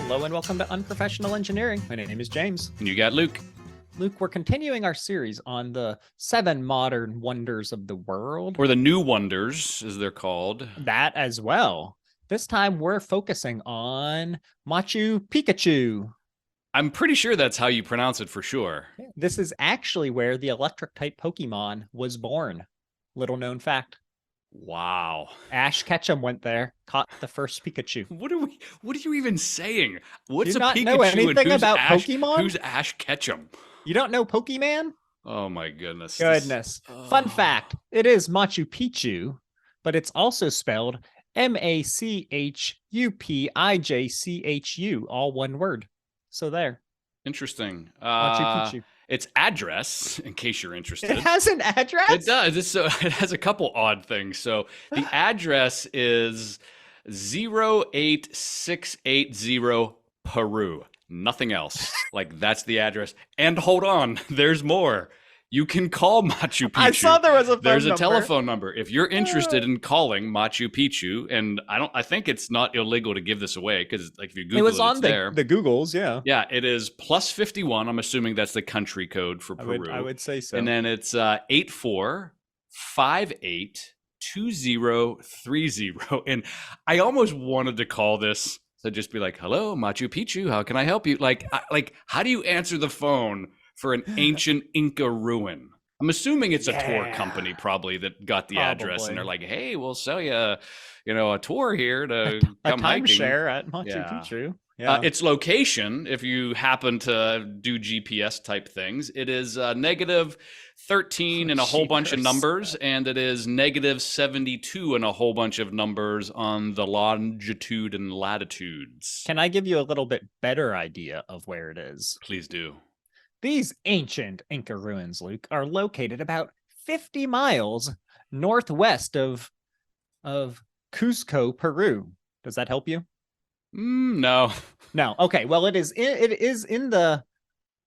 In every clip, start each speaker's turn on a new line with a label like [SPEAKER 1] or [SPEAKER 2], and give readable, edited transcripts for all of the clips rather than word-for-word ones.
[SPEAKER 1] Hello and welcome to Unprofessional Engineering. My name is James.
[SPEAKER 2] And you got Luke.
[SPEAKER 1] Luke, we're continuing our series on the 7 modern wonders of the world.
[SPEAKER 2] Or the new wonders, as they're called.
[SPEAKER 1] That as well. This time we're focusing on Machu Picchu.
[SPEAKER 2] I'm pretty sure that's how you pronounce it for sure.
[SPEAKER 1] This is actually where the electric type Pokemon was born. Little known fact.
[SPEAKER 2] Wow.
[SPEAKER 1] Ash Ketchum went there, caught the first Pikachu.
[SPEAKER 2] What are you even saying? What's
[SPEAKER 1] Do you
[SPEAKER 2] a
[SPEAKER 1] not
[SPEAKER 2] Pikachu
[SPEAKER 1] know anything
[SPEAKER 2] and who's
[SPEAKER 1] about
[SPEAKER 2] Ash,
[SPEAKER 1] Pokemon?
[SPEAKER 2] Who's Ash Ketchum?
[SPEAKER 1] You don't know Pokemon?
[SPEAKER 2] Oh my goodness.
[SPEAKER 1] Fun fact, it is Machu Picchu, but it's also spelled Machupijchu, all one word. So there.
[SPEAKER 2] Interesting.
[SPEAKER 1] Machu Picchu.
[SPEAKER 2] Its address, in case you're interested.
[SPEAKER 1] It has an address?
[SPEAKER 2] It does. It has a couple odd things. So the address is 08680 Peru. Nothing else. Like, that's the address. And hold on, there's more. You can call Machu Picchu.
[SPEAKER 1] I saw there was a phone
[SPEAKER 2] There's a
[SPEAKER 1] number.
[SPEAKER 2] telephone number. If you're interested in calling Machu Picchu, and I think it's not illegal to give this away, because like if you Google it,
[SPEAKER 1] was on
[SPEAKER 2] it's there.
[SPEAKER 1] the Googles, yeah.
[SPEAKER 2] Yeah, it is +51. I'm assuming that's the country code for Peru.
[SPEAKER 1] I would say so.
[SPEAKER 2] And then it's 84582030. And I almost wanted to call this to just be like, "Hello, Machu Picchu. How can I help you?" Like how do you answer the phone for an ancient Inca ruin? I'm assuming it's a tour company probably that got the address, and they're like, "Hey, we'll sell you, a tour here to come hiking."
[SPEAKER 1] Timeshare at Machu Picchu.
[SPEAKER 2] Yeah. Its location, if you happen to do GPS type things, it is -13 and a whole bunch of numbers, and it is -72 and a whole bunch of numbers on the longitude and latitudes.
[SPEAKER 1] Can I give you a little bit better idea of where it is?
[SPEAKER 2] Please do.
[SPEAKER 1] These ancient Inca ruins, Luke, are located about 50 miles northwest of Cusco, Peru. Does that help you?
[SPEAKER 2] No.
[SPEAKER 1] No. Okay. Well, it is in the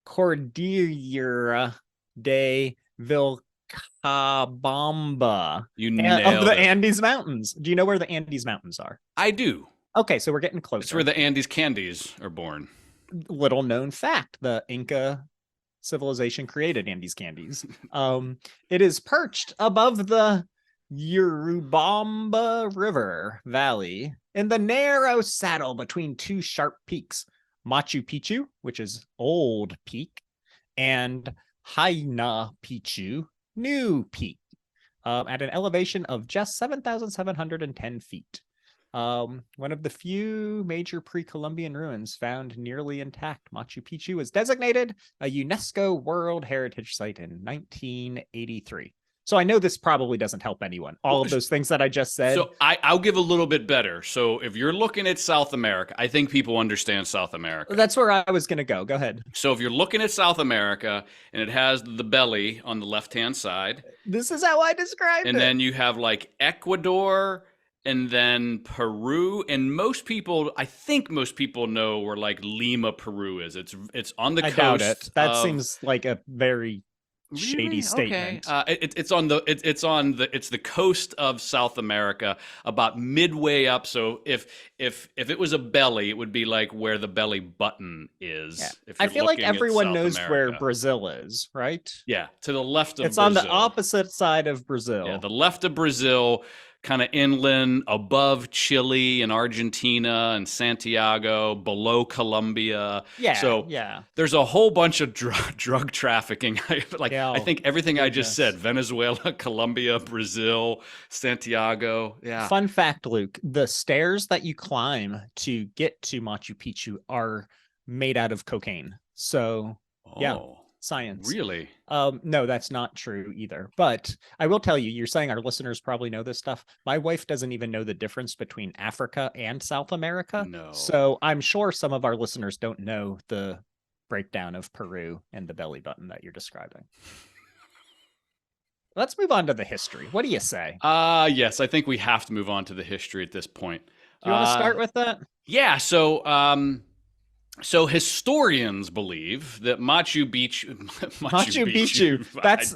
[SPEAKER 1] Cordillera de Vilcabamba
[SPEAKER 2] of
[SPEAKER 1] the Andes Mountains. Do you know where the Andes Mountains are?
[SPEAKER 2] I do.
[SPEAKER 1] Okay, so we're getting closer.
[SPEAKER 2] It's where the Andes candies are born.
[SPEAKER 1] Little known fact, the Inca civilization created Andes candies. It is perched above the Urubamba River Valley in the narrow saddle between two sharp peaks, Machu Picchu, which is Old Peak, and Huayna Picchu, New Peak, at an elevation of just 7,710 feet. One of the few major pre-Columbian ruins found nearly intact. Machu Picchu was designated a UNESCO World Heritage Site in 1983. So I know this probably doesn't help anyone. All of those things that I just said.
[SPEAKER 2] So I'll give a little bit better. So if you're looking at South America, I think people understand South America.
[SPEAKER 1] That's where I was going to go. Go ahead.
[SPEAKER 2] So if you're looking at South America and it has the belly on the left-hand side.
[SPEAKER 1] This is how I described it.
[SPEAKER 2] And then you have like Ecuador and then Peru. And I think most people know where like Lima, Peru is. It's on the coast.
[SPEAKER 1] I doubt it. That seems like a very shady statement.
[SPEAKER 2] Okay. It's the coast of South America, about midway up. So if it was a belly, it would be like where the belly button is.
[SPEAKER 1] Yeah.
[SPEAKER 2] If
[SPEAKER 1] I feel like everyone knows
[SPEAKER 2] America.
[SPEAKER 1] where Brazil is, right?
[SPEAKER 2] Yeah, to the left of
[SPEAKER 1] It's
[SPEAKER 2] Brazil.
[SPEAKER 1] on the opposite side of Brazil.
[SPEAKER 2] Yeah, the left of Brazil, kind of inland, above Chile and Argentina and Santiago, below Colombia.
[SPEAKER 1] Yeah.
[SPEAKER 2] So there's a whole bunch of drug trafficking. I think everything I just said: Venezuela, Colombia, Brazil, Santiago. Yeah.
[SPEAKER 1] Fun fact, Luke: the stairs that you climb to get to Machu Picchu are made out of cocaine. So science.
[SPEAKER 2] Really?
[SPEAKER 1] No, that's not true either. But I will tell you, you're saying our listeners probably know this stuff. My wife doesn't even know the difference between Africa and South America.
[SPEAKER 2] No.
[SPEAKER 1] So I'm sure some of our listeners don't know the breakdown of Peru and the belly button that you're describing. Let's move on to the history. What do you say?
[SPEAKER 2] Yes, I think we have to move on to the history at this point.
[SPEAKER 1] Do you want to start with that?
[SPEAKER 2] Yeah, so So historians believe that Machu Picchu.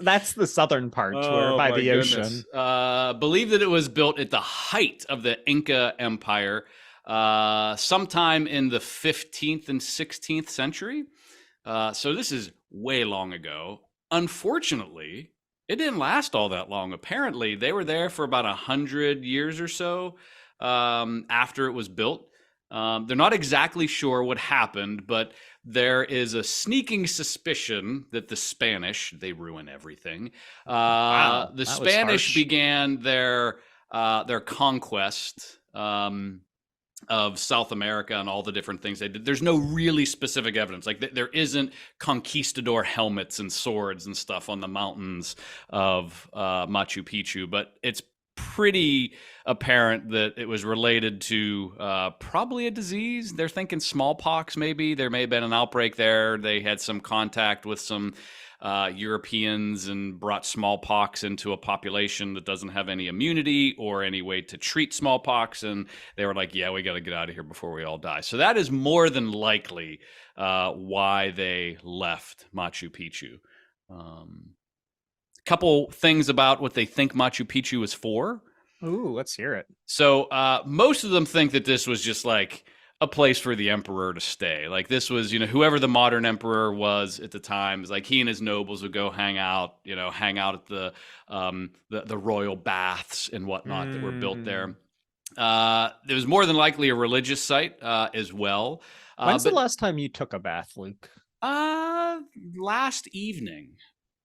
[SPEAKER 1] That's the southern part, where by the ocean.
[SPEAKER 2] Believe that it was built at the height of the Inca Empire sometime in the 15th and 16th century. So this is way long ago. Unfortunately, it didn't last all that long. Apparently, they were there for about 100 years or so after it was built. They're not exactly sure what happened, but there is a sneaking suspicion that the Spanish, they ruin everything.
[SPEAKER 1] Wow,
[SPEAKER 2] The
[SPEAKER 1] that was
[SPEAKER 2] Spanish
[SPEAKER 1] harsh.
[SPEAKER 2] began their conquest of South America and all the different things they did. There's no really specific evidence. Like there isn't conquistador helmets and swords and stuff on the mountains of Machu Picchu, but it's pretty apparent that it was related to probably a disease. They're thinking smallpox, maybe. There may have been an outbreak there. They had some contact with some Europeans and brought smallpox into a population that doesn't have any immunity or any way to treat smallpox. And they were like, yeah, we got to get out of here before we all die. So that is more than likely why they left Machu Picchu. Couple things about what they think Machu Picchu is for.
[SPEAKER 1] Ooh, let's hear it.
[SPEAKER 2] So most of them think that this was just like a place for the emperor to stay. Like this was, whoever the modern emperor was at the time, is like he and his nobles would go hang out at the royal baths and whatnot that were built there. There was more than likely a religious site as well.
[SPEAKER 1] When's the last time you took a bath, Luke?
[SPEAKER 2] Last evening.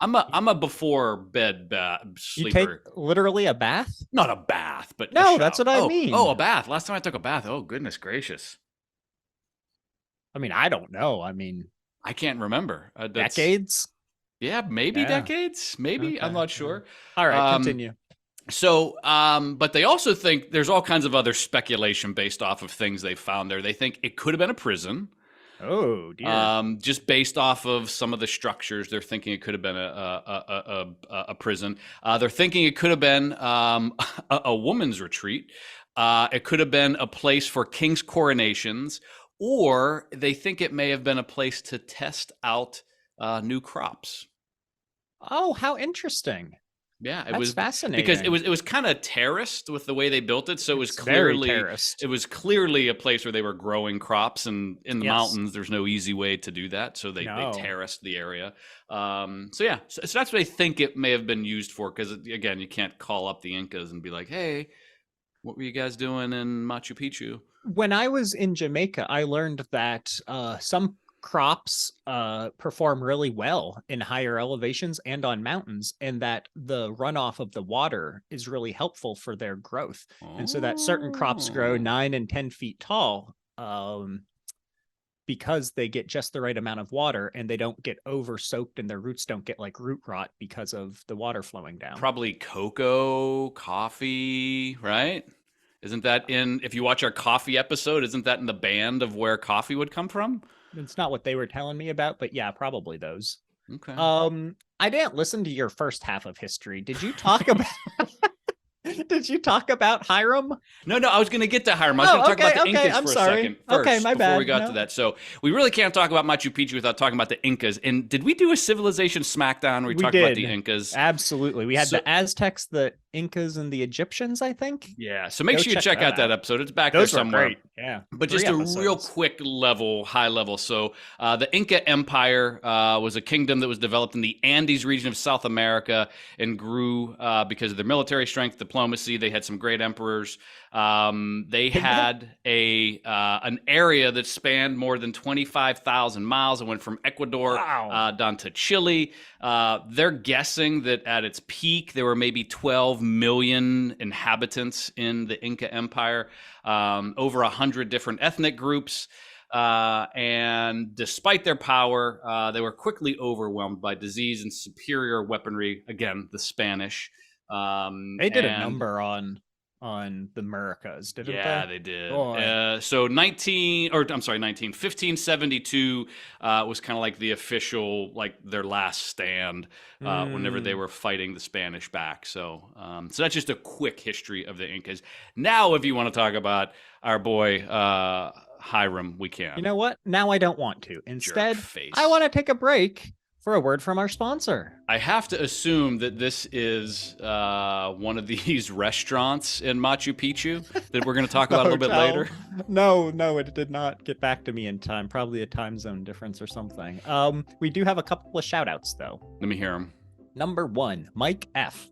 [SPEAKER 2] I'm a before bed sleeper.
[SPEAKER 1] You take literally a bath?
[SPEAKER 2] Not a bath, but
[SPEAKER 1] no, that's what I mean.
[SPEAKER 2] Oh, a bath. Last time I took a bath. Oh, goodness gracious.
[SPEAKER 1] I mean, I don't know. I mean,
[SPEAKER 2] I can't remember.
[SPEAKER 1] Decades?
[SPEAKER 2] Yeah, maybe decades. Maybe. Okay. I'm not sure.
[SPEAKER 1] All right, continue.
[SPEAKER 2] So, but they also think there's all kinds of other speculation based off of things they found there. They think it could have been a prison.
[SPEAKER 1] Oh dear!
[SPEAKER 2] Just based off of some of the structures, they're thinking it could have been a prison. They're thinking it could have been a woman's retreat. It could have been a place for king's coronations, or they think it may have been a place to test out new crops.
[SPEAKER 1] Oh, how interesting!
[SPEAKER 2] Yeah,
[SPEAKER 1] That's
[SPEAKER 2] was
[SPEAKER 1] fascinating
[SPEAKER 2] because it was kind of terraced with the way they built it, so it was clearly a place where they were growing crops, and in the mountains there's no easy way to do that, so they terraced the area. So that's what I think it may have been used for, because again, you can't call up the Incas and be like, hey, what were you guys doing in Machu Picchu?
[SPEAKER 1] When I was in Jamaica, I learned that some crops perform really well in higher elevations and on mountains, and that the runoff of the water is really helpful for their growth. And so that certain crops grow 9 and 10 feet tall because they get just the right amount of water and they don't get over soaked and their roots don't get like root rot because of the water flowing down.
[SPEAKER 2] Probably cocoa, coffee, right? Isn't that if you watch our coffee episode, isn't that in the band of where coffee would come from?
[SPEAKER 1] It's not what they were telling me about, but yeah, probably those.
[SPEAKER 2] Okay.
[SPEAKER 1] I didn't listen to your first half of history. Did you talk about Did you talk about Hiram?
[SPEAKER 2] No, I was going to get to Hiram. I was going to talk about the Incas for a second first
[SPEAKER 1] my bad.
[SPEAKER 2] Before we got to that. So we really can't talk about Machu Picchu without talking about the Incas. And did we do a civilization smackdown where we talked about the Incas?
[SPEAKER 1] Absolutely. We had the Aztecs, the Incas, and the Egyptians, I think.
[SPEAKER 2] Yeah. So make sure you check out that episode. It's back there somewhere.
[SPEAKER 1] Great. Yeah.
[SPEAKER 2] But just a real quick high level. So the Inca Empire was a kingdom that was developed in the Andes region of South America and grew because of their military strength, diplomacy. They had some great emperors. They had an area that spanned more than 25,000 miles. It went from Ecuador down to Chile. They're guessing that at its peak, there were maybe 12 million inhabitants in the Inca Empire, over 100 different ethnic groups. And despite their power, they were quickly overwhelmed by disease and superior weaponry. Again, the Spanish.
[SPEAKER 1] They did a number on the Americas, didn't they?
[SPEAKER 2] Yeah, they did. So 1572 was kind of like the official, like their last stand whenever they were fighting the Spanish back. So that's just a quick history of the Incas. Now, if you want to talk about our boy Hiram, we can.
[SPEAKER 1] You know what? Now I don't want to. Instead, I want to take a break for a word from our sponsor.
[SPEAKER 2] I have to assume that this is one of these restaurants in Machu Picchu that we're going to talk
[SPEAKER 1] The
[SPEAKER 2] about a little bit
[SPEAKER 1] hotel.
[SPEAKER 2] later.
[SPEAKER 1] No, it did not get back to me in time. Probably a time zone difference or something. We do have a couple of shout outs, though.
[SPEAKER 2] Let me hear them.
[SPEAKER 1] Number 1, Mike F.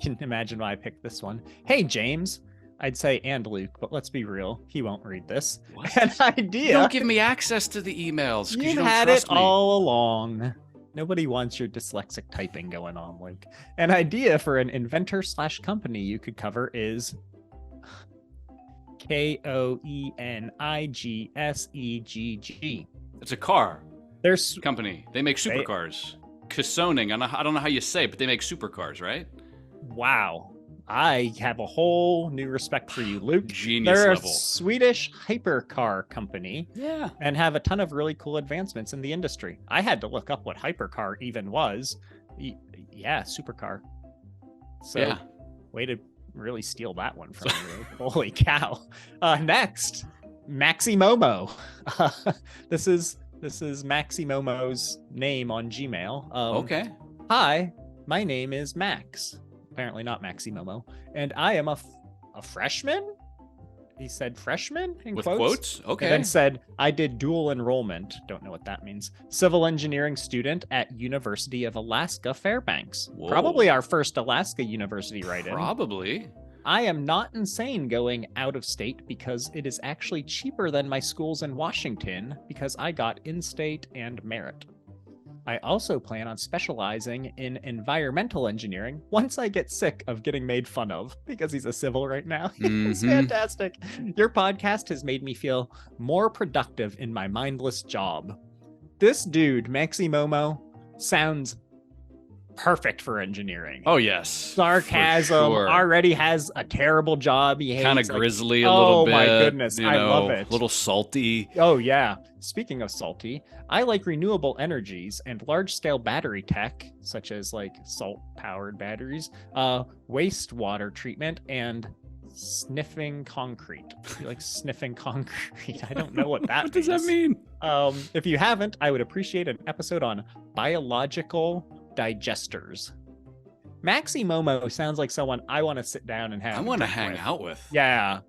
[SPEAKER 1] Can imagine why I picked this one. Hey, James. I'd say and Luke, but let's be real. He won't read this.
[SPEAKER 2] What?
[SPEAKER 1] An idea.
[SPEAKER 2] You don't give me access to the emails because you don't
[SPEAKER 1] had
[SPEAKER 2] trust
[SPEAKER 1] it
[SPEAKER 2] me.
[SPEAKER 1] all along. Nobody wants your dyslexic typing going on, Luke. An idea for an inventor/company you could cover is Koenigsegg.
[SPEAKER 2] It's a car
[SPEAKER 1] There's
[SPEAKER 2] company. They make supercars. Kosoning. I don't know how you say it, but they make supercars, right?
[SPEAKER 1] wow. I have a whole new respect for you, Luke.
[SPEAKER 2] Genius
[SPEAKER 1] They're
[SPEAKER 2] level.
[SPEAKER 1] a Swedish hypercar company.
[SPEAKER 2] Yeah.
[SPEAKER 1] And have a ton of really cool advancements in the industry. I had to look up what hypercar even was. Yeah, supercar. So,
[SPEAKER 2] Yeah.
[SPEAKER 1] way to really steal that one from me. Holy cow. Next, Maximomo. This is Maximomo's name on Gmail.
[SPEAKER 2] Okay.
[SPEAKER 1] Hi, my name is Max. Apparently not Maximomo. And I am a freshman? He said freshman in
[SPEAKER 2] With
[SPEAKER 1] quotes?
[SPEAKER 2] quotes? Okay.
[SPEAKER 1] And then said, I did dual enrollment. Don't know what that means. Civil engineering student at University of Alaska Fairbanks.
[SPEAKER 2] Whoa.
[SPEAKER 1] Probably our first Alaska university write-in.
[SPEAKER 2] Probably.
[SPEAKER 1] I am not insane going out of state because it is actually cheaper than my schools in Washington because I got in-state and merit. I also plan on specializing in environmental engineering once I get sick of getting made fun of because he's a civil right now. It's fantastic. Your podcast has made me feel more productive in my mindless job. This dude, Maximomo, sounds perfect for engineering.
[SPEAKER 2] Oh, yes.
[SPEAKER 1] Sarcasm,
[SPEAKER 2] for sure.
[SPEAKER 1] already has a terrible job. He hates,
[SPEAKER 2] Kind of grizzly a
[SPEAKER 1] oh
[SPEAKER 2] little bit.
[SPEAKER 1] my goodness,
[SPEAKER 2] you
[SPEAKER 1] I
[SPEAKER 2] know,
[SPEAKER 1] love it.
[SPEAKER 2] A little salty.
[SPEAKER 1] Oh, yeah. Speaking of salty, I like renewable energies and large-scale battery tech, such as like salt-powered batteries, wastewater treatment, and sniffing concrete. You like sniffing concrete? I don't know what that
[SPEAKER 2] What does that
[SPEAKER 1] means.
[SPEAKER 2] mean?
[SPEAKER 1] If you haven't, I would appreciate an episode on biological digesters. Maximomo sounds like someone I want to sit down and have.
[SPEAKER 2] I want to hang out with.
[SPEAKER 1] Yeah.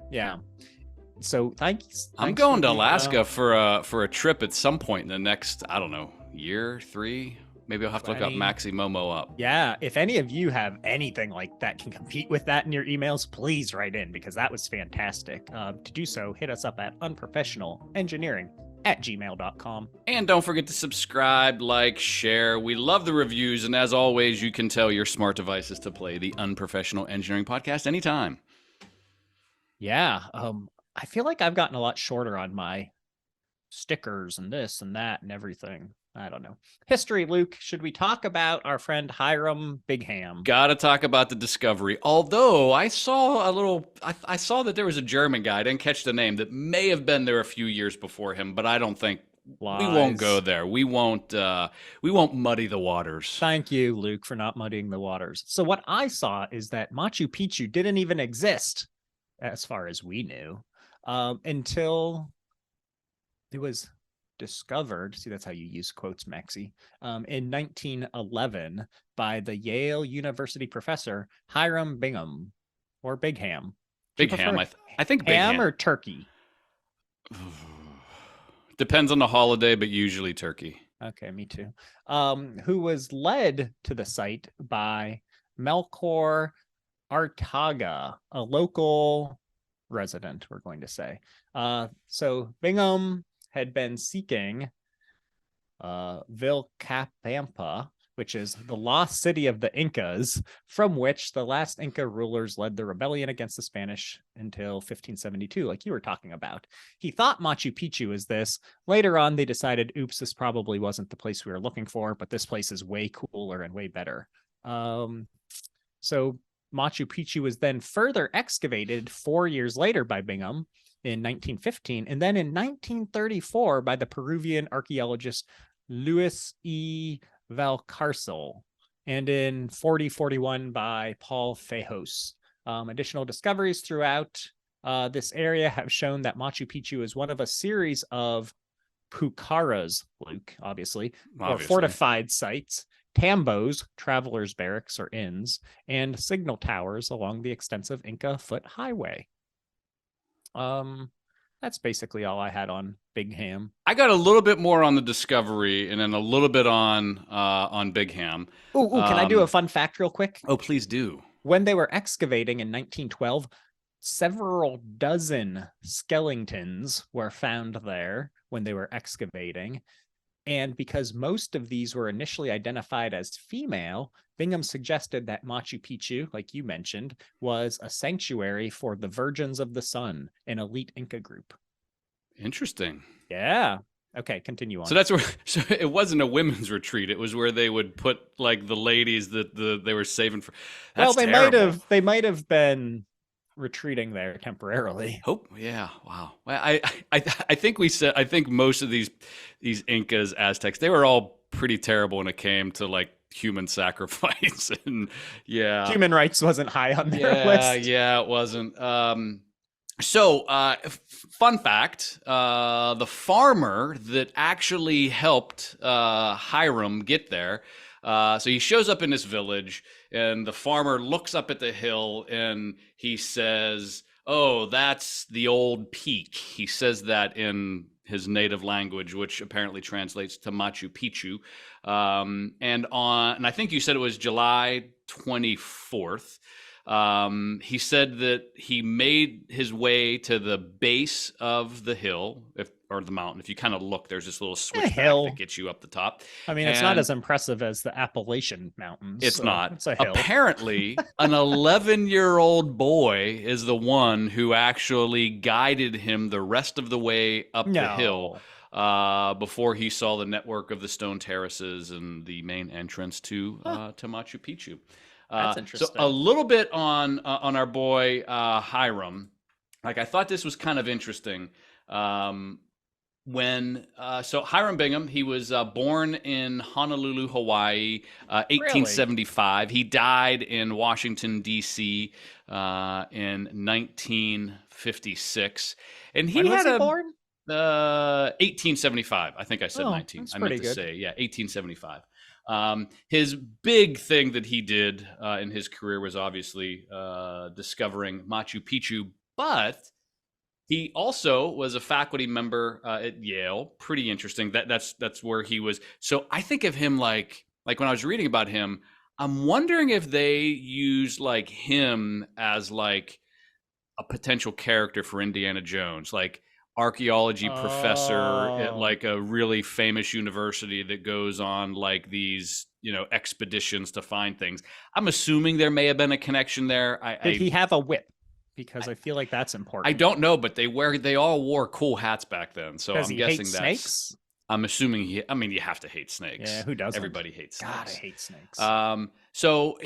[SPEAKER 1] So thanks.
[SPEAKER 2] I'm going to Alaska for a trip at some point in the next, I don't know, year, 3. Maybe I'll have to look up Maximomo up.
[SPEAKER 1] Yeah, if any of you have anything like that can compete with that in your emails, please write in because that was fantastic. To do so, hit us up at unprofessionalengineering@gmail.com.
[SPEAKER 2] And don't forget to subscribe, like, share. We love the reviews. And as always, you can tell your smart devices to play the Unprofessional Engineering Podcast anytime.
[SPEAKER 1] Yeah, I feel like I've gotten a lot shorter on my stickers and this and that and everything. I don't know. History, Luke. Should we talk about our friend Hiram Bigham?
[SPEAKER 2] Gotta talk about the discovery. Although I saw I saw that there was a German guy, I didn't catch the name, that may have been there a few years before him, but I don't think
[SPEAKER 1] Lies.
[SPEAKER 2] we won't go there. We won't muddy the waters.
[SPEAKER 1] Thank you, Luke, for not muddying the waters. So what I saw is that Machu Picchu didn't even exist, as far as we knew, until it was discovered. See, that's how you use quotes, Maxie. In 1911 by the Yale University professor Hiram Bingham, or Bigham.
[SPEAKER 2] Bigham, I think
[SPEAKER 1] Ham
[SPEAKER 2] Bigham.
[SPEAKER 1] or turkey?
[SPEAKER 2] Depends on the holiday, but usually turkey.
[SPEAKER 1] Okay, me too. Who was led to the site by Melchor Artaga, a local resident, we're going to say. So Bingham had been seeking Vilcabamba, which is the lost city of the Incas, from which the last Inca rulers led the rebellion against the Spanish until 1572, like you were talking about. He thought Machu Picchu was this. Later on, they decided, oops, this probably wasn't the place we were looking for, but this place is way cooler and way better. So Machu Picchu was then further excavated 4 years later by Bingham in 1915, and then in 1934 by the Peruvian archaeologist Luis E. Valcarcel, and in 4041 by Paul Fejos. Additional discoveries throughout this area have shown that Machu Picchu is one of a series of pucaras, Luke, obviously, or
[SPEAKER 2] Obviously.
[SPEAKER 1] fortified sites, tambos, travelers' barracks or inns, and signal towers along the extensive Inca foot highway. That's basically all I had on Big Ham.
[SPEAKER 2] I got a little bit more on the discovery, and then a little bit on Big Ham.
[SPEAKER 1] Ooh, can I do a fun fact real quick?
[SPEAKER 2] Oh, please do.
[SPEAKER 1] When they were excavating in 1912, several dozen skeletons were found there when they were excavating. And because most of these were initially identified as female, Bingham suggested that Machu Picchu, like you mentioned, was a sanctuary for the Virgins of the Sun, an elite Inca group.
[SPEAKER 2] Interesting.
[SPEAKER 1] Yeah. Okay, continue on.
[SPEAKER 2] So that's where. So it wasn't a women's retreat. It was where they would put like the ladies that they were saving for. That's terrible.
[SPEAKER 1] They might have been retreating there temporarily.
[SPEAKER 2] Hope, yeah, wow. I think we said. I think most of these Incas, Aztecs, they were all pretty terrible when it came to like human sacrifice, and yeah,
[SPEAKER 1] human rights wasn't high on their list.
[SPEAKER 2] Yeah, it wasn't. So, fun fact, the farmer that actually helped Hiram get there, so he shows up in this village, and the farmer looks up at the hill, and he says, "Oh, that's the old peak." He says that in his native language, which apparently translates to Machu Picchu. And I think you said it was July 24th. He said that he made his way to the base of the hill, or the mountain. If you kind of look, there's this little switchback that gets you up the top.
[SPEAKER 1] I mean, it's not as impressive as the Appalachian Mountains.
[SPEAKER 2] It's not.
[SPEAKER 1] It's a hill.
[SPEAKER 2] Apparently, an 11-year-old boy is the one who actually guided him the rest of the way up the hill before he saw the network of the stone terraces and the main entrance to Machu Picchu.
[SPEAKER 1] That's interesting.
[SPEAKER 2] So a little bit on our boy Hiram. Like, I thought this was kind of interesting. So Hiram Bingham, he was born in Honolulu, Hawaii, 1875. Really? He died in Washington, D.C. In 1956. And he
[SPEAKER 1] was he born?
[SPEAKER 2] 1875. I think I said 19. I meant to
[SPEAKER 1] good.
[SPEAKER 2] say, 1875. His big thing that he did in his career was obviously discovering Machu Picchu, but he also was a faculty member at Yale. Pretty interesting. That's where he was. So I think of him like when I was reading about him, I'm wondering if they use like him as like a potential character for Indiana Jones, like archaeology professor at like a really famous university that goes on like these, expeditions to find things. I'm assuming there may have been a connection there.
[SPEAKER 1] Did he have a whip? Because I feel like that's important.
[SPEAKER 2] I don't know, but they all wore cool hats back then. So I'm guessing that's
[SPEAKER 1] snakes.
[SPEAKER 2] I'm assuming you have to hate snakes.
[SPEAKER 1] Yeah, who doesn't?
[SPEAKER 2] Everybody hates snakes.
[SPEAKER 1] God, I hate snakes.
[SPEAKER 2] So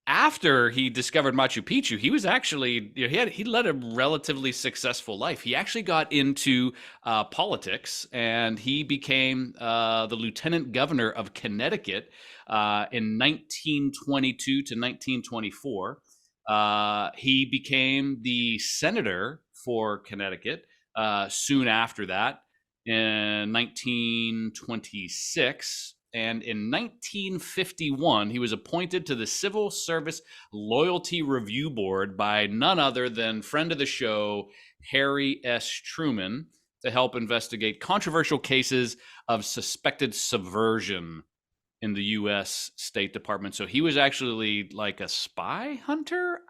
[SPEAKER 2] after he discovered Machu Picchu, he was actually, he led a relatively successful life. He actually got into politics, and he became the lieutenant governor of Connecticut in 1922 to 1924. He became the senator for Connecticut soon after that in 1926. And in 1951, he was appointed to the Civil Service Loyalty Review Board by none other than friend of the show, Harry S. Truman, to help investigate controversial cases of suspected subversion in the U.S. State Department. So he was actually like a spy hunter,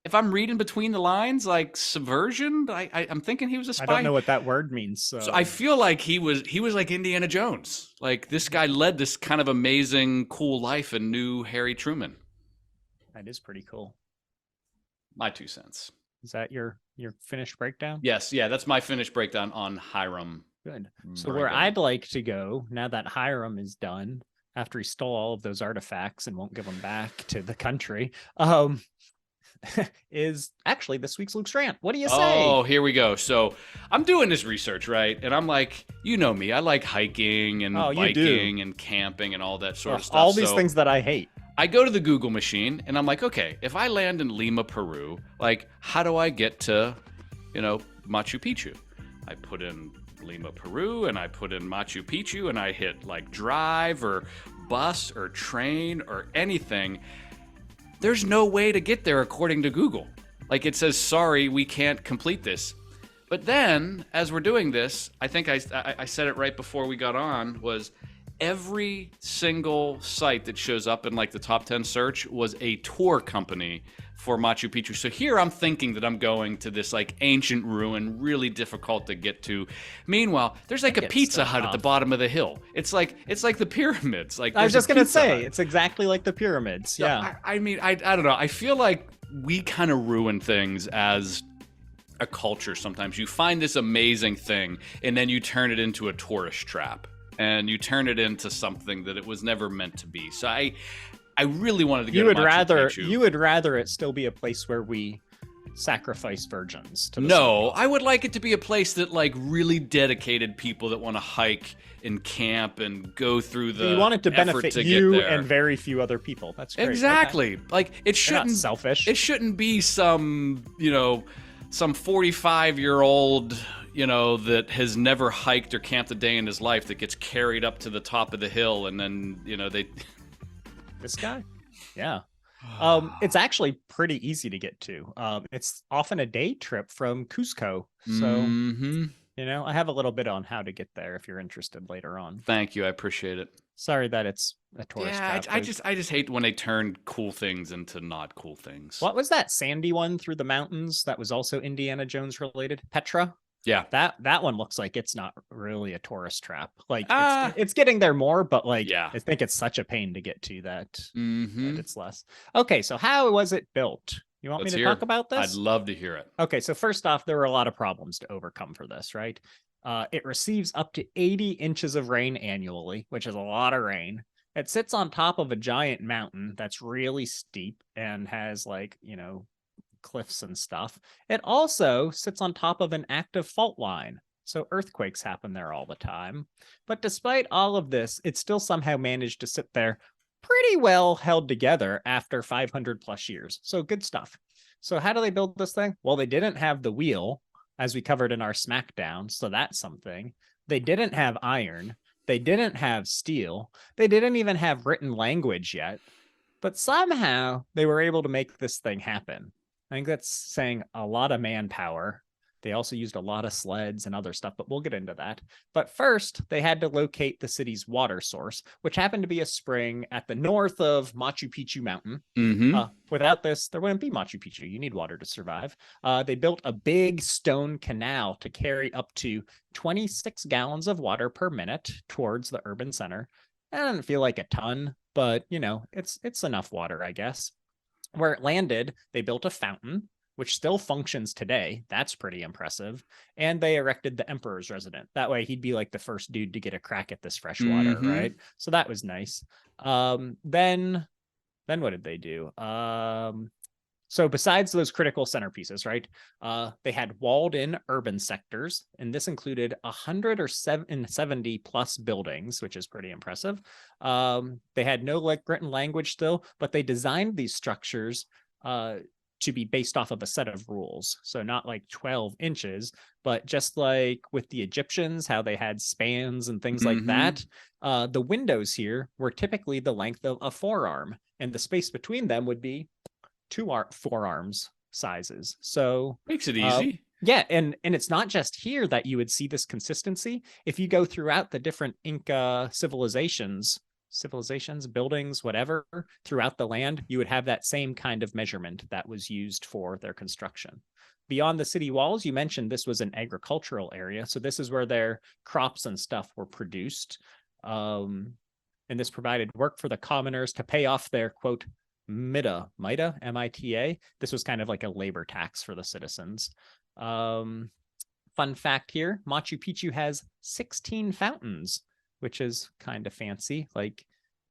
[SPEAKER 2] if I'm reading between the lines, like subversion, I'm thinking he was a spy.
[SPEAKER 1] I don't know what that word means. So
[SPEAKER 2] I feel like he was like Indiana Jones. Like, this guy led this kind of amazing, cool life and knew Harry Truman.
[SPEAKER 1] That is pretty cool.
[SPEAKER 2] My 2 cents.
[SPEAKER 1] Is that your finished breakdown?
[SPEAKER 2] Yes. Yeah, that's my finished breakdown on Hiram.
[SPEAKER 1] Good. So where I'd like to go, now that Hiram is done, after he stole all of those artifacts and won't give them back to the country, is actually this week's Luke's Rant. What do you say?
[SPEAKER 2] Oh, here we go. So I'm doing this research, right? And I'm like, you know me, I like hiking and biking and camping and all that sort of stuff.
[SPEAKER 1] All these things that I hate.
[SPEAKER 2] I go to the Google machine and I'm like, okay, if I land in Lima, Peru, like, how do I get to, Machu Picchu? I put in Lima, Peru, and I put in Machu Picchu, and I hit like drive or bus or train or anything, there's no way to get there according to Google. Like it says, sorry, we can't complete this. But then, as we're doing this, I think I said it right before we got on, was every single site that shows up in like the top 10 search was a tour company for Machu Picchu. So here I'm thinking that I'm going to this like ancient ruin, really difficult to get to. Meanwhile, there's like a Pizza Hut at the bottom of the hill. It's like the pyramids. Like
[SPEAKER 1] I was just gonna say, it's exactly like the pyramids. Yeah.
[SPEAKER 2] I mean, I don't know. I feel like we kind of ruin things as a culture sometimes. You find this amazing thing and then you turn it into a tourist trap and you turn it into something that it was never meant to be. So I really wanted to go to Machu Picchu.
[SPEAKER 1] You would rather it still be a place where we sacrifice virgins to the
[SPEAKER 2] No, I would like it to be a place that like really dedicated people that want to hike and camp and go through the
[SPEAKER 1] you want it to benefit you and very few other people. That's great.
[SPEAKER 2] Exactly. Okay. Like it shouldn't
[SPEAKER 1] not selfish.
[SPEAKER 2] It shouldn't be some 45-year-old, that has never hiked or camped a day in his life that gets carried up to the top of the hill and then, they
[SPEAKER 1] this guy. Yeah. It's actually pretty easy to get to. It's often a day trip from Cusco. So, I have a little bit on how to get there if you're interested later on.
[SPEAKER 2] Thank you. I appreciate it.
[SPEAKER 1] Sorry that it's a tourist trap.
[SPEAKER 2] I just hate when they turn cool things into not cool things.
[SPEAKER 1] What was that sandy one through the mountains that was also Indiana Jones related? Petra?
[SPEAKER 2] Yeah.
[SPEAKER 1] That one looks like it's not really a tourist trap. Like it's getting there more, but like I think it's such a pain to get to that it's less. Okay, so how was it built? You want me to talk about this?
[SPEAKER 2] I'd love to hear it.
[SPEAKER 1] Okay, so first off, there were a lot of problems to overcome for this, right? It receives up to 80 inches of rain annually, which is a lot of rain. It sits on top of a giant mountain that's really steep and has cliffs and stuff. It also sits on top of an active fault line, so earthquakes happen there all the time. But despite all of this, it still somehow managed to sit there pretty well held together after 500 plus years. So good stuff. So how do they build this thing? Well, they didn't have the wheel, as we covered in our Smackdown, so that's something. They didn't have iron. They didn't have steel. They didn't even have written language yet. But somehow they were able to make this thing happen. I think that's saying a lot of manpower. They also used a lot of sleds and other stuff, but we'll get into that. But first, they had to locate the city's water source, which happened to be a spring at the north of Machu Picchu Mountain. Without this, there wouldn't be Machu Picchu. You need water to survive. They built a big stone canal to carry up to 26 gallons of water per minute towards the urban center. That doesn't feel like a ton, but it's enough water, I guess. Where it landed, they built a fountain, which still functions today. That's pretty impressive. And they erected the emperor's residence. That way he'd be like the first dude to get a crack at this fresh water, right? So that was nice. Then what did they do? So besides those critical centerpieces, right, they had walled in urban sectors, and this included 170 plus buildings, which is pretty impressive. They had no written language still, but they designed these structures to be based off of a set of rules. So not like 12 inches, but just like with the Egyptians, how they had spans and things like that. The windows here were typically the length of a forearm, and the space between them would be forearms sizes. So
[SPEAKER 2] makes it easy.
[SPEAKER 1] Yeah, and it's not just here that you would see this consistency. If you go throughout the different Inca civilizations, buildings, whatever, throughout the land, you would have that same kind of measurement that was used for their construction. Beyond the city walls, you mentioned this was an agricultural area. So this is where their crops and stuff were produced. And this provided work for the commoners to pay off their, quote, MITA, M-I-T-A. This was kind of like a labor tax for the citizens. Fun fact here, Machu Picchu has 16 fountains, which is kind of fancy. Like,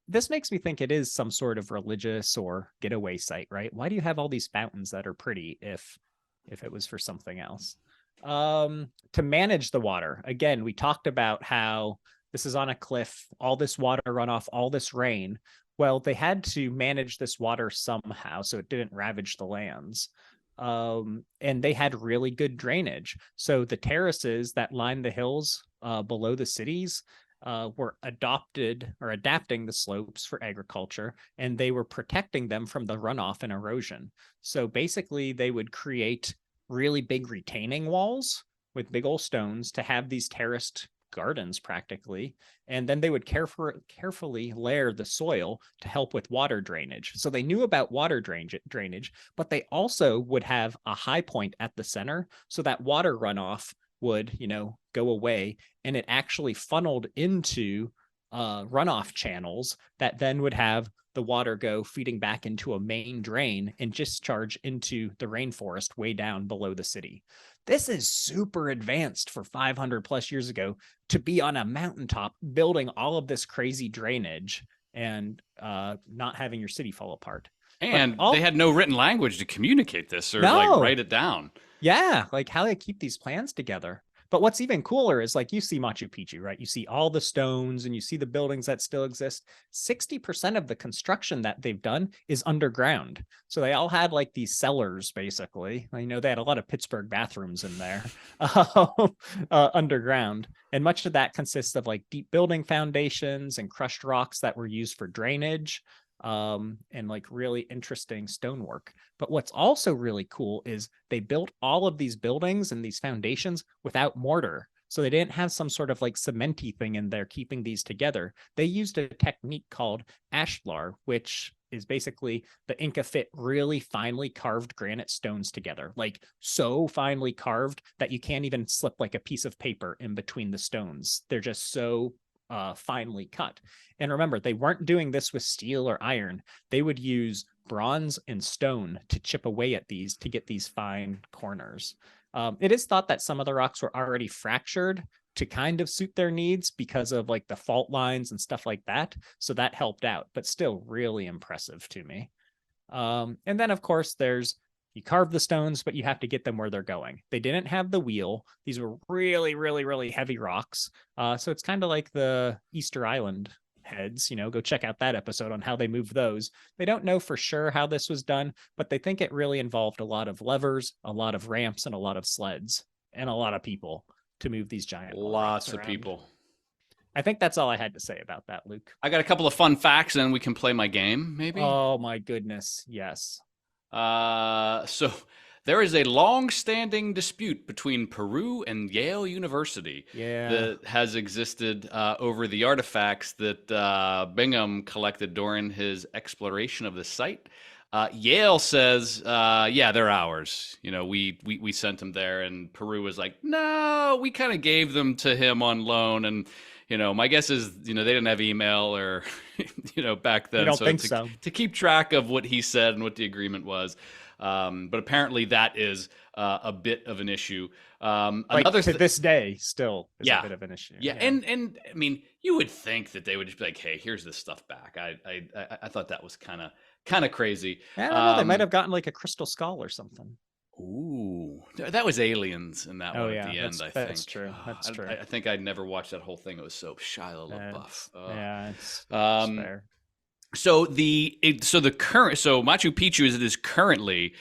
[SPEAKER 1] this makes me think it is some sort of religious or getaway site, right? Why do you have all these fountains that are pretty if it was for something else? To manage the water, again, we talked about how this is on a cliff, all this water runoff, all this rain. Well, they had to manage this water somehow so it didn't ravage the lands. And they had really good drainage. So the terraces that line the hills below the cities were adapting the slopes for agriculture, and they were protecting them from the runoff and erosion. So basically, they would create really big retaining walls with big old stones to have these terraced gardens practically, and then they would carefully layer the soil to help with water drainage. So they knew about water drainage, but they also would have a high point at the center so that water runoff would, go away, and it actually funneled into runoff channels that then would have the water go feeding back into a main drain and discharge into the rainforest way down below the city. This is super advanced for 500 plus years ago to be on a mountaintop building all of this crazy drainage and not having your city fall apart.
[SPEAKER 2] And they had no written language to communicate this or write it down.
[SPEAKER 1] Yeah, like how they keep these plans together. But what's even cooler is like you see Machu Picchu, right? You see all the stones and you see the buildings that still exist. 60% of the construction that they've done is underground. So they all had like these cellars, basically. They had a lot of Pittsburgh bathrooms in there underground. And much of that consists of like deep building foundations and crushed rocks that were used for drainage. And like really interesting stonework. But what's also really cool is they built all of these buildings and these foundations without mortar. So they didn't have some sort of like cementy thing in there keeping these together. They used a technique called ashlar, which is basically the Inca fit really finely carved granite stones together, like so finely carved that you can't even slip like a piece of paper in between the stones. They're just so finely cut. And remember, they weren't doing this with steel or iron. They would use bronze and stone to chip away at these to get these fine corners. It is thought that some of the rocks were already fractured to kind of suit their needs because of like the fault lines and stuff like that. So that helped out, but still really impressive to me. And then, of course, you carve the stones, but you have to get them where they're going. They didn't have the wheel. These were really, really, really heavy rocks. So it's kind of like the Easter Island heads. Go check out that episode on how they moved those. They don't know for sure how this was done, but they think it really involved a lot of levers, a lot of ramps, and a lot of sleds, and a lot of people to move these giant
[SPEAKER 2] lots of people.
[SPEAKER 1] I think that's all I had to say about that, Luke.
[SPEAKER 2] I got a couple of fun facts, and we can play my game, maybe.
[SPEAKER 1] Oh my goodness, yes.
[SPEAKER 2] So there is a long-standing dispute between Peru and Yale University that has existed over the artifacts that Bingham collected during his exploration of the site. Yale says, yeah, they're ours. We sent them there, and Peru was like, no, we kind of gave them to him on loan. And my guess is, they didn't have email or, back then.
[SPEAKER 1] I don't think so.
[SPEAKER 2] To keep track of what he said and what the agreement was. But apparently that is a bit of an issue.
[SPEAKER 1] To this day, still is a bit of an issue.
[SPEAKER 2] Yeah. And I mean, you would think that they would just be like, hey, here's this stuff back. I thought that was kind of crazy.
[SPEAKER 1] I don't know. They might have gotten like a crystal skull or something.
[SPEAKER 2] Ooh, that was Aliens in that one at the end. I think
[SPEAKER 1] that's true. That's true.
[SPEAKER 2] I think I'd never watched that whole thing. It was so Shia LaBeouf.
[SPEAKER 1] It's fair.
[SPEAKER 2] So Machu Picchu as it is currently,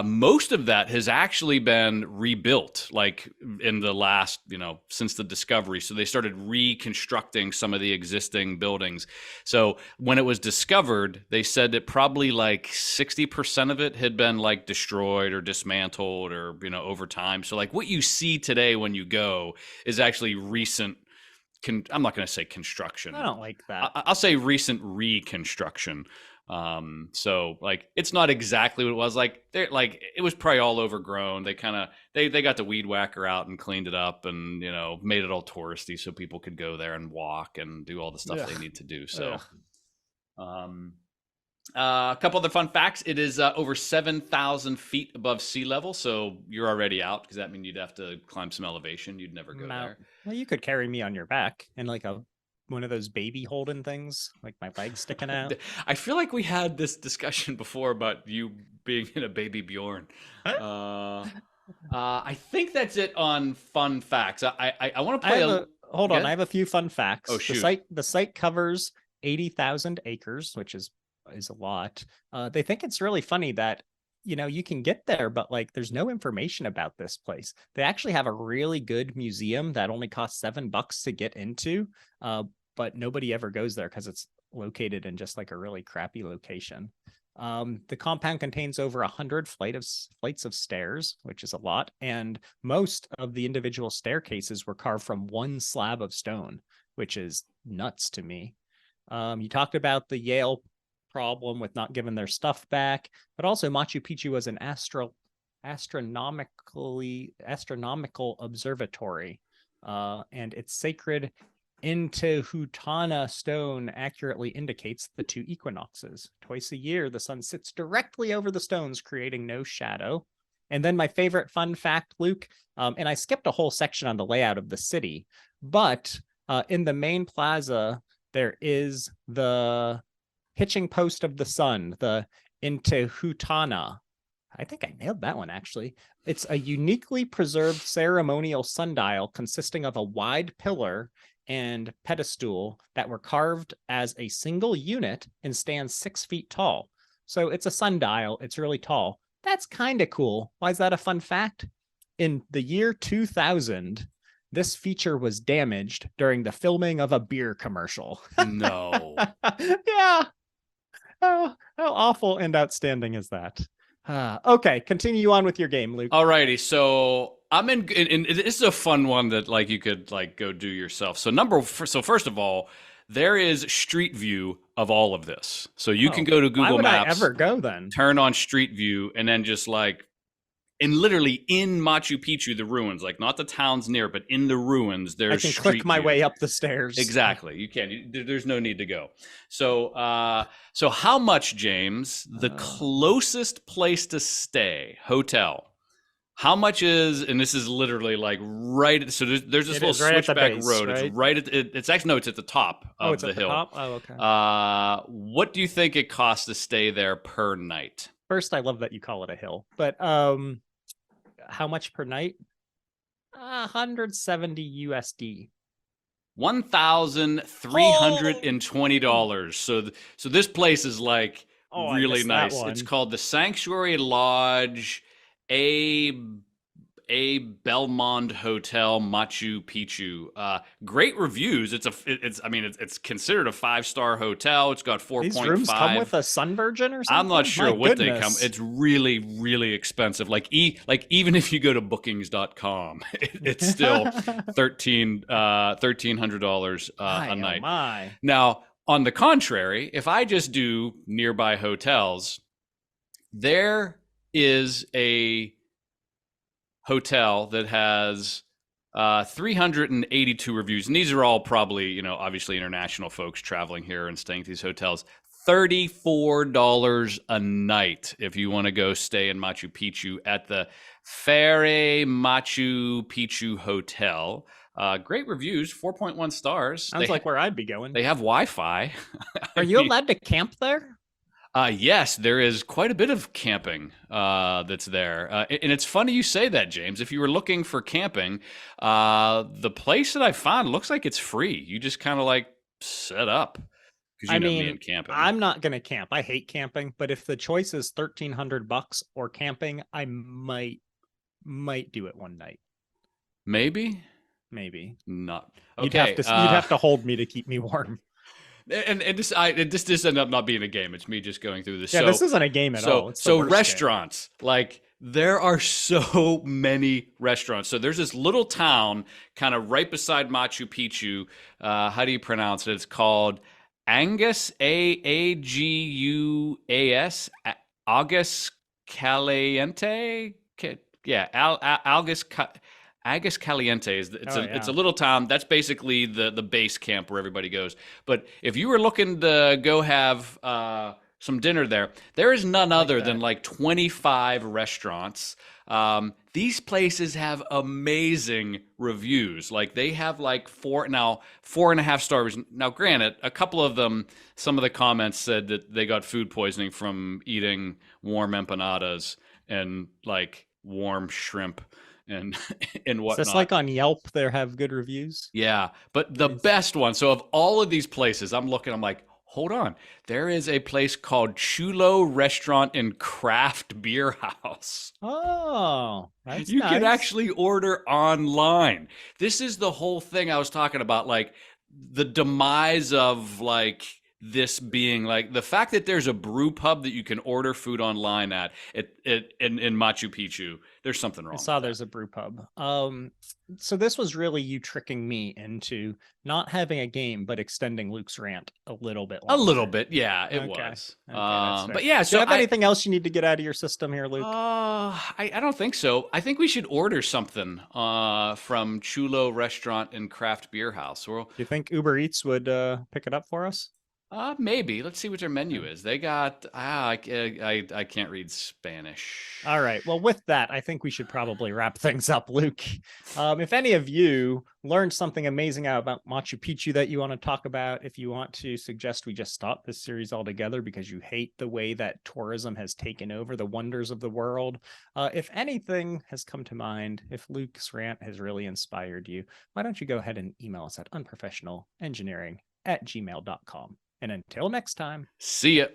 [SPEAKER 2] most of that has actually been rebuilt, like in the last, since the discovery. So they started reconstructing some of the existing buildings. So when it was discovered, they said that probably like 60% of it had been like destroyed or dismantled or, over time. So like what you see today when you go is actually recent. I'm not going to say construction.
[SPEAKER 1] I don't like that.
[SPEAKER 2] I'll say recent reconstruction. So like it's not exactly what it was. Like it was probably all overgrown. They kind of they got the weed whacker out and cleaned it up and made it all touristy so people could go there and walk and do all the stuff they need to do. So, a couple other fun facts. It is over 7,000 feet above sea level. So you're already out because that means you'd have to climb some elevation. You'd never go there.
[SPEAKER 1] Well, you could carry me on your back in like one of those baby holding things, like my legs sticking out.
[SPEAKER 2] I feel like we had this discussion before about you being in a baby Bjorn. I think that's it on fun facts. I want to play
[SPEAKER 1] hold on. I have a few fun facts.
[SPEAKER 2] Oh, shoot.
[SPEAKER 1] The site covers 80,000 acres, which is a lot. They think it's really funny that you can get there, but like there's no information about this place. They actually have a really good museum that only costs $7 to get into, but nobody ever goes there because it's located in just like a really crappy location. The compound contains over 100 flights of stairs, which is a lot, and most of the individual staircases were carved from one slab of stone, which is nuts to me. You talked about the Yale problem with not giving their stuff back, but also Machu Picchu was an astronomical observatory, and its sacred Intihuatana stone accurately indicates the two equinoxes. Twice a year, the sun sits directly over the stones, creating no shadow. And then my favorite fun fact, Luke, and I skipped a whole section on the layout of the city, but in the main plaza, there is the hitching post of the sun, the Intihuatana. I think I nailed that one, actually. It's a uniquely preserved ceremonial sundial consisting of a wide pillar and pedestal that were carved as a single unit and stands 6 feet tall. So it's a sundial. It's really tall. That's kind of cool. Why is that a fun fact? In the year 2000, this feature was damaged during the filming of a beer commercial.
[SPEAKER 2] No.
[SPEAKER 1] Yeah. How awful and outstanding is that? Okay, continue on with your game, Luke.
[SPEAKER 2] Alrighty, so I'm in, and this is a fun one that like you could like go do yourself. So first of all, there is Street View of all of this. So you can go to Google
[SPEAKER 1] Why would
[SPEAKER 2] Maps,
[SPEAKER 1] I ever go then?
[SPEAKER 2] turn on Street View, and then just like, and literally in Machu Picchu, the ruins, like not the towns near, but in the ruins, there's
[SPEAKER 1] I can click my way up the stairs.
[SPEAKER 2] Exactly. You can. There's no need to go. So, so how much, James? The closest place to stay, hotel. How much is? And this is literally like right. So there's this little switchback road.
[SPEAKER 1] Right?
[SPEAKER 2] It's right at. It's actually no. It's at the top of the hill.
[SPEAKER 1] Top? Oh, okay.
[SPEAKER 2] What do you think it costs to stay there per night?
[SPEAKER 1] First, I love that you call it a hill, but how much per night? 170 USD.
[SPEAKER 2] $1,320. So this place is like really nice. It's called the Sanctuary Lodge, a Belmond Hotel, Machu Picchu. Great reviews. It's considered a 5-star hotel. It's got 4.5.
[SPEAKER 1] These rooms come with a sun virgin or something?
[SPEAKER 2] I'm not sure what they come. It's really, really expensive. Like even if you go to bookings.com, it's still $1,300 a night.
[SPEAKER 1] Oh my.
[SPEAKER 2] Now, on the contrary, if I just do nearby hotels, there is a hotel that has 382 reviews, and these are all probably, obviously international folks traveling here and staying at these hotels. $34 a night if you want to go stay in Machu Picchu at the Fere Machu Picchu Hotel. Great reviews, 4.1 stars.
[SPEAKER 1] Sounds like where I'd be going.
[SPEAKER 2] They have Wi-Fi.
[SPEAKER 1] Are you allowed to camp there?
[SPEAKER 2] Yes, there is quite a bit of camping that's there. And it's funny you say that, James. If you were looking for camping, the place that I found looks like it's free. You just kind of like set up. Because me and camping.
[SPEAKER 1] I'm not going to camp. I hate camping. But if the choice is $1,300 or camping, I might do it one night.
[SPEAKER 2] Maybe
[SPEAKER 1] not.
[SPEAKER 2] Okay.
[SPEAKER 1] You'd have to hold me to keep me warm.
[SPEAKER 2] And this ended up not being a game. It's me just going through this.
[SPEAKER 1] Yeah, this isn't a game at all.
[SPEAKER 2] So restaurants, like there are so many restaurants. So there's this little town kind of right beside Machu Picchu. How do you pronounce it? It's called Angus, Aagus, August Caliente. Yeah, Agus Caliente it's a little town. That's basically the base camp where everybody goes. But if you were looking to go have some dinner there is none other than like 25 restaurants. These places have amazing reviews. Like they have like 4.5 stars. Now, granted, a couple of them, some of the comments said that they got food poisoning from eating warm empanadas and like warm shrimp and whatnot.
[SPEAKER 1] Is this like on Yelp? There have good reviews.
[SPEAKER 2] Yeah, but the best one. So of all of these places, I'm like, hold on. There is a place called Chulo Restaurant and Craft Beer House.
[SPEAKER 1] Oh, that's
[SPEAKER 2] You can
[SPEAKER 1] nice.
[SPEAKER 2] actually order online. This is the whole thing I was talking about, like the demise of like this being like the fact that there's a brew pub that you can order food online at in Machu Picchu. There's something
[SPEAKER 1] I
[SPEAKER 2] wrong
[SPEAKER 1] saw
[SPEAKER 2] with that.
[SPEAKER 1] there's a brew pub. So this was really you tricking me into not having a game, but extending Luke's rant a little bit
[SPEAKER 2] A little
[SPEAKER 1] longer.
[SPEAKER 2] bit, yeah, it
[SPEAKER 1] Okay.
[SPEAKER 2] was.
[SPEAKER 1] Okay, that's fair.
[SPEAKER 2] But yeah,
[SPEAKER 1] Do you
[SPEAKER 2] so
[SPEAKER 1] have anything else you need to get out of your system here, Luke?
[SPEAKER 2] I don't think so. I think we should order something from Chulo Restaurant and Craft Beer House. Well,
[SPEAKER 1] Do you think Uber Eats would pick it up for us?
[SPEAKER 2] maybe. Let's see what their menu
[SPEAKER 1] Yeah.
[SPEAKER 2] is. They got I can't read Spanish.
[SPEAKER 1] All right. Well, with that, I think we should probably wrap things up, Luke. If any of you learned something amazing out about Machu Picchu that you want to talk about, if you want to suggest we just stop this series altogether because you hate the way that tourism has taken over the wonders of the world, if anything has come to mind, if Luke's rant has really inspired you, why don't you go ahead and email us at unprofessionalengineering@gmail.com. And until next time.
[SPEAKER 2] See ya.